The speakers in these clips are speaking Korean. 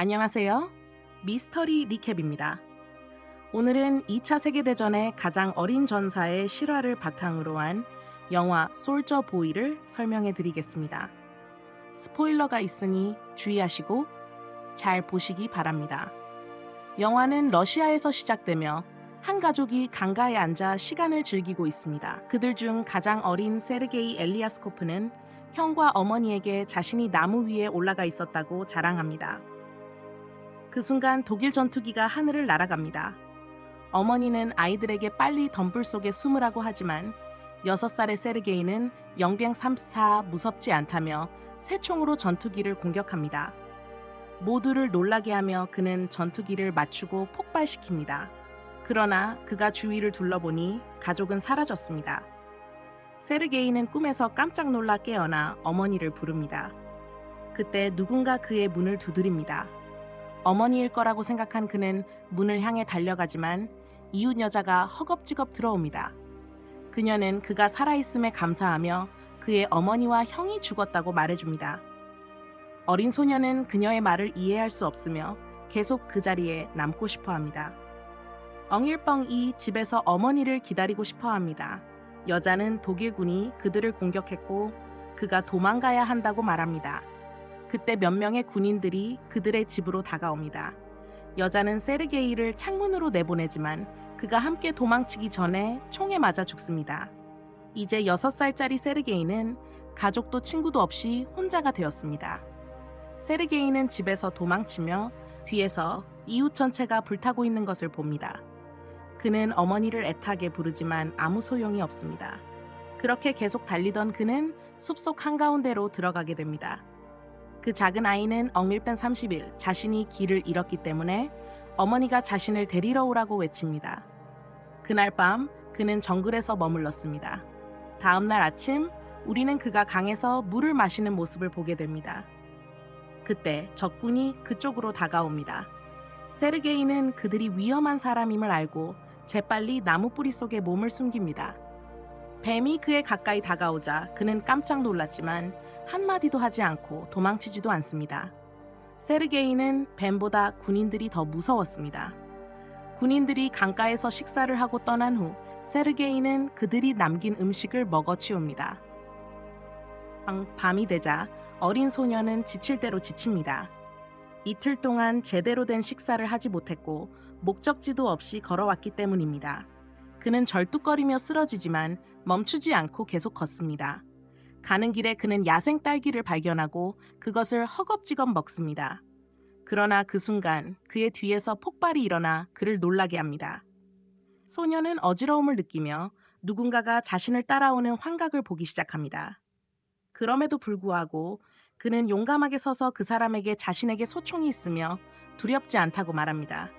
안녕하세요. 미스터리 리캡입니다. 오늘은 2차 세계대전의 가장 어린 전사의 실화를 바탕으로 한 영화 솔저 보이를 설명해 드리겠습니다. 스포일러가 있으니 주의하시고 잘 보시기 바랍니다. 영화는 러시아에서 시작되며 한 가족이 강가에 앉아 시간을 즐기고 있습니다. 그들 중 가장 어린 세르게이 엘리아스코프는 형과 어머니에게 자신이 나무 위에 올라가 있었다고 자랑합니다. 그 순간 독일 전투기가 하늘을 날아갑니다. 어머니는 아이들에게 빨리 덤불 속에 숨으라고 하지만 6살의 세르게이는 영병 3사 무섭지 않다며 새 총으로 전투기를 공격합니다. 모두를 놀라게 하며 그는 전투기를 맞추고 폭발시킵니다. 그러나 그가 주위를 둘러보니 가족은 사라졌습니다. 세르게이는 꿈에서 깜짝 놀라 깨어나 어머니를 부릅니다. 그때 누군가 그의 문을 두드립니다. 어머니일 거라고 생각한 그는 문을 향해 달려가지만 이웃 여자가 허겁지겁 들어옵니다. 그녀는 그가 살아있음에 감사하며 그의 어머니와 형이 죽었다고 말해줍니다. 어린 소녀는 그녀의 말을 이해할 수 없으며 계속 그 자리에 남고 싶어 합니다. 엉일뻥이 집에서 어머니를 기다리고 싶어 합니다. 여자는 독일군이 그들을 공격했고 그가 도망가야 한다고 말합니다. 그때 몇 명의 군인들이 그들의 집으로 다가옵니다. 여자는 세르게이를 창문으로 내보내지만 그가 함께 도망치기 전에 총에 맞아 죽습니다. 이제 6살짜리 세르게이는 가족도 친구도 없이 혼자가 되었습니다. 세르게이는 집에서 도망치며 뒤에서 이웃 전체가 불타고 있는 것을 봅니다. 그는 어머니를 애타게 부르지만 아무 소용이 없습니다. 그렇게 계속 달리던 그는 숲속 한가운데로 들어가게 됩니다. 그 작은 아이는 엉일pen 30일 자신이 길을 잃었기 때문에 어머니가 자신을 데리러 오라고 외칩니다. 그날 밤 그는 정글에서 머물렀습니다. 다음 날 아침 우리는 그가 강에서 물을 마시는 모습을 보게 됩니다. 그때 적군이 그쪽으로 다가옵니다. 세르게이는 그들이 위험한 사람임을 알고 재빨리 나무 뿌리 속에 몸을 숨깁니다. 뱀이 그에 가까이 다가오자 그는 깜짝 놀랐지만 한마디도 하지 않고 도망치지도 않습니다. 세르게이는 뱀보다 군인들이 더 무서웠습니다. 군인들이 강가에서 식사를 하고 떠난 후 세르게이는 그들이 남긴 음식을 먹어 치웁니다. 밤이 되자 어린 소녀는 지칠 대로 지칩니다. 이틀 동안 제대로 된 식사를 하지 못했고 목적지도 없이 걸어왔기 때문입니다. 그는 절뚝거리며 쓰러지지만 멈추지 않고 계속 걷습니다. 가는 길에 그는 야생 딸기를 발견하고 그것을 허겁지겁 먹습니다. 그러나 그 순간 그의 뒤에서 폭발이 일어나 그를 놀라게 합니다. 소녀는 어지러움을 느끼며 누군가가 자신을 따라오는 환각을 보기 시작합니다. 그럼에도 불구하고 그는 용감하게 서서 그 사람에게 자신에게 소총이 있으며 두렵지 않다고 말합니다.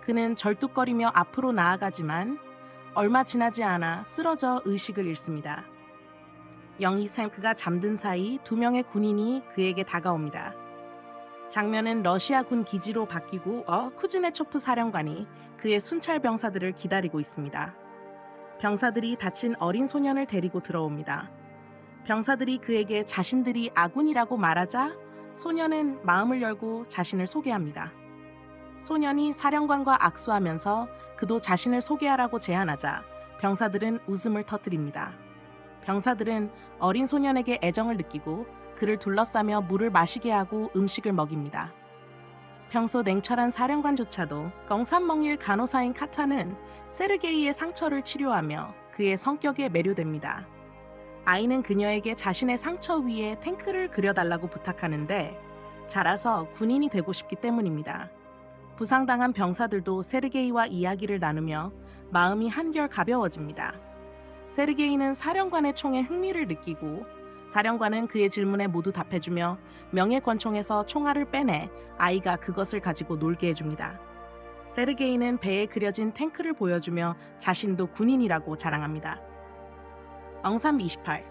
그는 절뚝거리며 앞으로 나아가지만 얼마 지나지 않아 쓰러져 의식을 잃습니다. 영이샘 그가 잠든 사이 2명의 군인이 그에게 다가옵니다. 장면은 러시아 군 기지로 바뀌고 쿠즈네초프 사령관이 그의 순찰 병사들을 기다리고 있습니다. 병사들이 다친 어린 소년을 데리고 들어옵니다. 병사들이 그에게 자신들이 아군이라고 말하자 소년은 마음을 열고 자신을 소개합니다. 소년이 사령관과 악수하면서 그도 자신을 소개하라고 제안하자 병사들은 웃음을 터뜨립니다. 병사들은 어린 소년에게 애정을 느끼고 그를 둘러싸며 물을 마시게 하고 음식을 먹입니다. 평소 냉철한 사령관조차도 껑산멍일 간호사인 카타는 세르게이의 상처를 치료하며 그의 성격에 매료됩니다. 아이는 그녀에게 자신의 상처 위에 탱크를 그려달라고 부탁하는데 자라서 군인이 되고 싶기 때문입니다. 부상당한 병사들도 세르게이와 이야기를 나누며 마음이 한결 가벼워집니다. 세르게이는 사령관의 총에 흥미를 느끼고 사령관은 그의 질문에 모두 답해주며 명예권총에서 총알을 빼내 아이가 그것을 가지고 놀게 해줍니다. 세르게이는 배에 그려진 탱크를 보여주며 자신도 군인이라고 자랑합니다. 엉삼 28.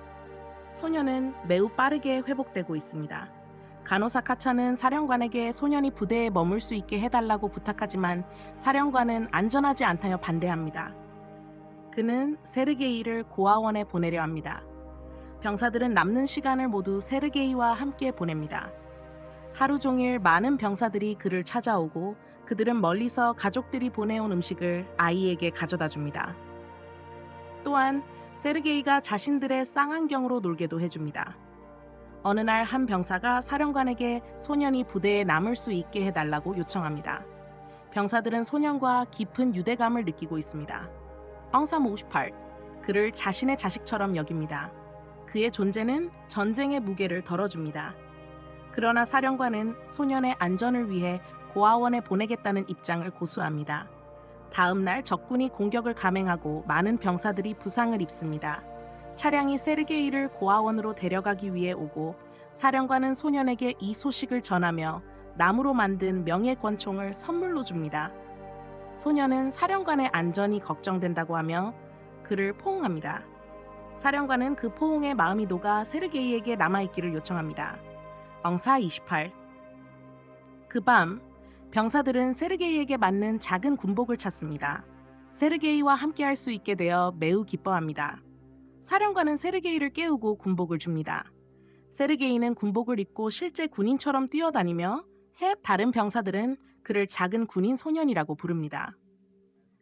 소년은 매우 빠르게 회복되고 있습니다. 간호사 카차는 사령관에게 소년이 부대에 머물 수 있게 해달라고 부탁하지만 사령관은 안전하지 않다며 반대합니다. 그는 세르게이를 고아원에 보내려 합니다. 병사들은 남는 시간을 모두 세르게이와 함께 보냅니다. 하루 종일 많은 병사들이 그를 찾아오고 그들은 멀리서 가족들이 보내온 음식을 아이에게 가져다 줍니다. 또한 세르게이가 자신들의 쌍안경으로 놀게도 해줍니다. 어느 날 한 병사가 사령관에게 소년이 부대에 남을 수 있게 해달라고 요청합니다. 병사들은 소년과 깊은 유대감을 느끼고 있습니다. 엉삼 58. 그를 자신의 자식처럼 여깁니다. 그의 존재는 전쟁의 무게를 덜어줍니다. 그러나 사령관은 소년의 안전을 위해 고아원에 보내겠다는 입장을 고수합니다. 다음 날 적군이 공격을 감행하고 많은 병사들이 부상을 입습니다. 차량이 세르게이를 고아원으로 데려가기 위해 오고 사령관은 소년에게 이 소식을 전하며 나무로 만든 명예권총을 선물로 줍니다. 소년은 사령관의 안전이 걱정된다고 하며 그를 포옹합니다. 사령관은 그 포옹에 마음이 녹아 세르게이에게 남아있기를 요청합니다. 엉사 28. 그 밤 병사들은 세르게이에게 맞는 작은 군복을 찾습니다. 세르게이와 함께할 수 있게 되어 매우 기뻐합니다. 사령관은 세르게이를 깨우고 군복을 줍니다. 세르게이는 군복을 입고 실제 군인처럼 뛰어다니며 다른 병사들은 그를 작은 군인 소년이라고 부릅니다.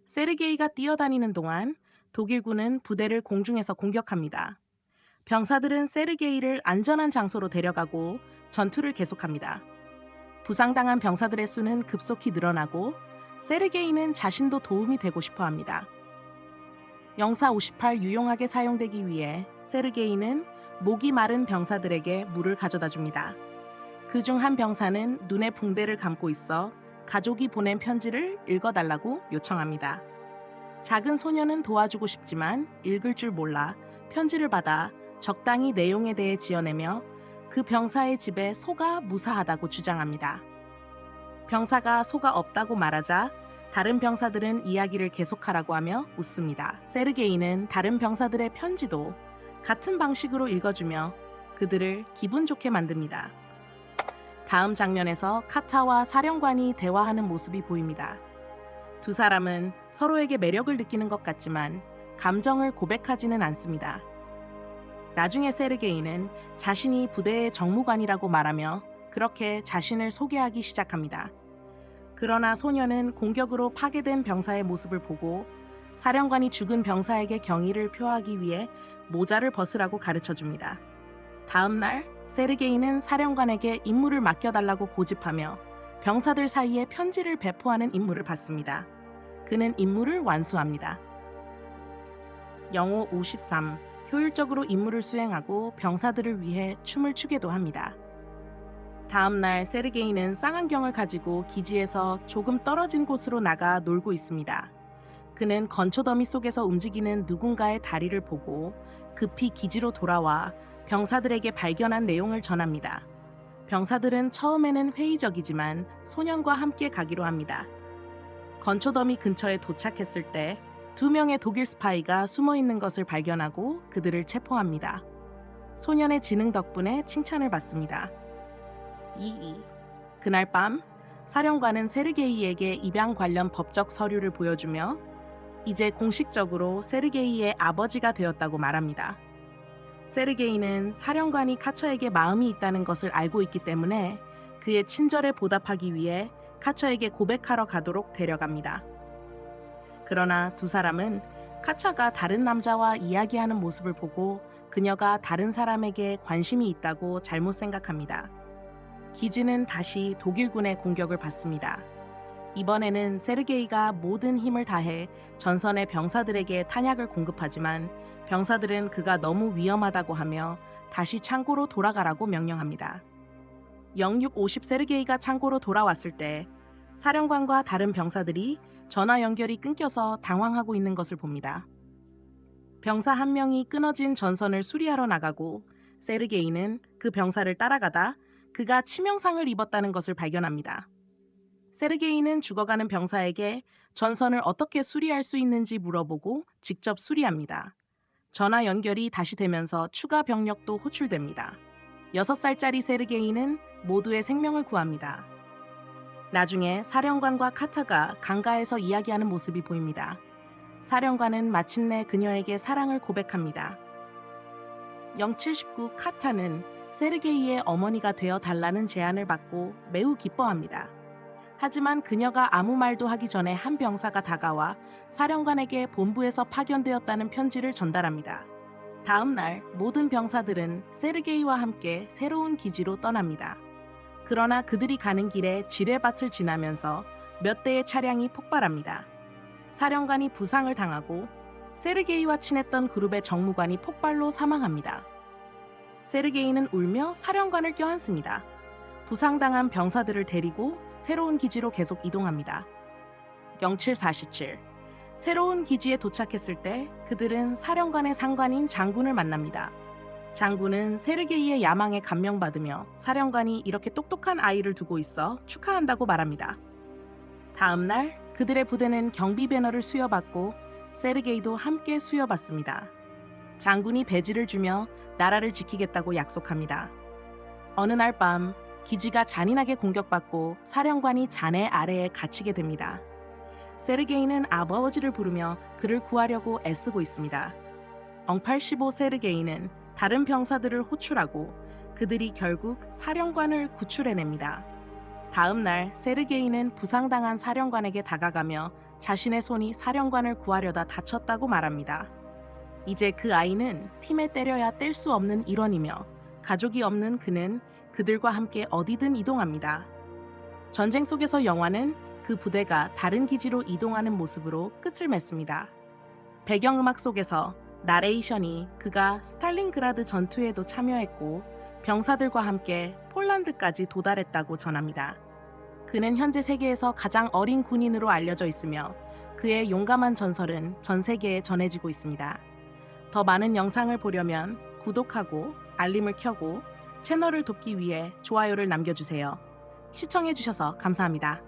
세르게이가 뛰어다니는 동안 독일군은 부대를 공중에서 공격합니다. 병사들은 세르게이를 안전한 장소로 데려가고 전투를 계속합니다. 부상당한 병사들의 수는 급속히 늘어나고 세르게이는 자신도 도움이 되고 싶어 합니다. 영사 58 유용하게 사용되기 위해 세르게이는 목이 마른 병사들에게 물을 가져다 줍니다. 그중 한 병사는 눈에 붕대를 감고 있어 가족이 보낸 편지를 읽어달라고 요청합니다. 작은 소년은 도와주고 싶지만 읽을 줄 몰라 편지를 받아 적당히 내용에 대해 지어내며 그 병사의 집에 소가 무사하다고 주장합니다. 병사가 소가 없다고 말하자 다른 병사들은 이야기를 계속하라고 하며 웃습니다. 세르게이는 다른 병사들의 편지도 같은 방식으로 읽어주며 그들을 기분 좋게 만듭니다. 다음 장면에서 카타와 사령관이 대화하는 모습이 보입니다. 두 사람은 서로에게 매력을 느끼는 것 같지만 감정을 고백하지는 않습니다. 나중에 세르게이는 자신이 부대의 정무관이라고 말하며 그렇게 자신을 소개하기 시작합니다. 그러나 소년은 공격으로 파괴된 병사의 모습을 보고 사령관이 죽은 병사에게 경의를 표하기 위해 모자를 벗으라고 가르쳐줍니다. 다음 날 세르게이는 사령관에게 임무를 맡겨달라고 고집하며 병사들 사이에 편지를 배포하는 임무를 받습니다. 그는 임무를 완수합니다. 영호 53. 효율적으로 임무를 수행하고 병사들을 위해 춤을 추게도 합니다. 다음 날 세르게이는 쌍안경을 가지고 기지에서 조금 떨어진 곳으로 나가 놀고 있습니다. 그는 건초더미 속에서 움직이는 누군가의 다리를 보고 급히 기지로 돌아와 병사들에게 발견한 내용을 전합니다. 병사들은 처음에는 회의적이지만 소년과 함께 가기로 합니다. 건초더미 근처에 도착했을 때 2명의 독일 스파이가 숨어 있는 것을 발견하고 그들을 체포합니다. 소년의 지능 덕분에 칭찬을 받습니다. 2. 그날 밤 사령관은 세르게이에게 입양 관련 법적 서류를 보여주며 이제 공식적으로 세르게이의 아버지가 되었다고 말합니다. 세르게이는 사령관이 카처에게 마음이 있다는 것을 알고 있기 때문에 그의 친절에 보답하기 위해 카처에게 고백하러 가도록 데려갑니다. 그러나 두 사람은 카처가 다른 남자와 이야기하는 모습을 보고 그녀가 다른 사람에게 관심이 있다고 잘못 생각합니다. 기지는 다시 독일군의 공격을 받습니다. 이번에는 세르게이가 모든 힘을 다해 전선의 병사들에게 탄약을 공급하지만 병사들은 그가 너무 위험하다고 하며 다시 창고로 돌아가라고 명령합니다. 0650 세르게이가 창고로 돌아왔을 때 사령관과 다른 병사들이 전화 연결이 끊겨서 당황하고 있는 것을 봅니다. 병사 한 명이 끊어진 전선을 수리하러 나가고 세르게이는 그 병사를 따라가다 그가 치명상을 입었다는 것을 발견합니다. 세르게이는 죽어가는 병사에게 전선을 어떻게 수리할 수 있는지 물어보고 직접 수리합니다. 전화 연결이 다시 되면서 추가 병력도 호출됩니다. 6살짜리 세르게이는 모두의 생명을 구합니다. 나중에 사령관과 카타가 강가에서 이야기하는 모습이 보입니다. 사령관은 마침내 그녀에게 사랑을 고백합니다. 0719 카타는 세르게이의 어머니가 되어 달라는 제안을 받고 매우 기뻐합니다. 하지만 그녀가 아무 말도 하기 전에 한 병사가 다가와 사령관에게 본부에서 파견되었다는 편지를 전달합니다. 다음 날 모든 병사들은 세르게이와 함께 새로운 기지로 떠납니다. 그러나 그들이 가는 길에 지뢰밭을 지나면서 몇 대의 차량이 폭발합니다. 사령관이 부상을 당하고 세르게이와 친했던 그룹의 정무관이 폭발로 사망합니다. 세르게이는 울며 사령관을 껴안습니다. 부상당한 병사들을 데리고 새로운 기지로 계속 이동합니다. 0747. 새로운 기지에 도착했을 때 그들은 사령관의 상관인 장군을 만납니다. 장군은 세르게이의 야망에 감명받으며 사령관이 이렇게 똑똑한 아이를 두고 있어 축하한다고 말합니다. 다음 날 그들의 부대는 경비 배너를 수여받고 세르게이도 함께 수여받습니다. 장군이 배지를 주며 나라를 지키겠다고 약속합니다. 어느 날 밤 기지가 잔인하게 공격받고 사령관이 잔해 아래에 갇히게 됩니다. 세르게이는 아버지를 부르며 그를 구하려고 애쓰고 있습니다. 0815 세르게이는 다른 병사들을 호출하고 그들이 결국 사령관을 구출해냅니다. 다음 날 세르게이는 부상당한 사령관에게 다가가며 자신의 손이 사령관을 구하려다 다쳤다고 말합니다. 이제 그 아이는 팀에 때려야 뗄 수 없는 일원이며 가족이 없는 그는 그들과 함께 어디든 이동합니다. 전쟁 속에서 영화는 그 부대가 다른 기지로 이동하는 모습으로 끝을 맺습니다. 배경음악 속에서 나레이션이 그가 스탈린그라드 전투에도 참여했고 병사들과 함께 폴란드까지 도달했다고 전합니다. 그는 현재 세계에서 가장 어린 군인으로 알려져 있으며 그의 용감한 전설은 전 세계에 전해지고 있습니다. 더 많은 영상을 보려면 구독하고 알림을 켜고 채널을 돕기 위해 좋아요를 남겨주세요. 시청해주셔서 감사합니다.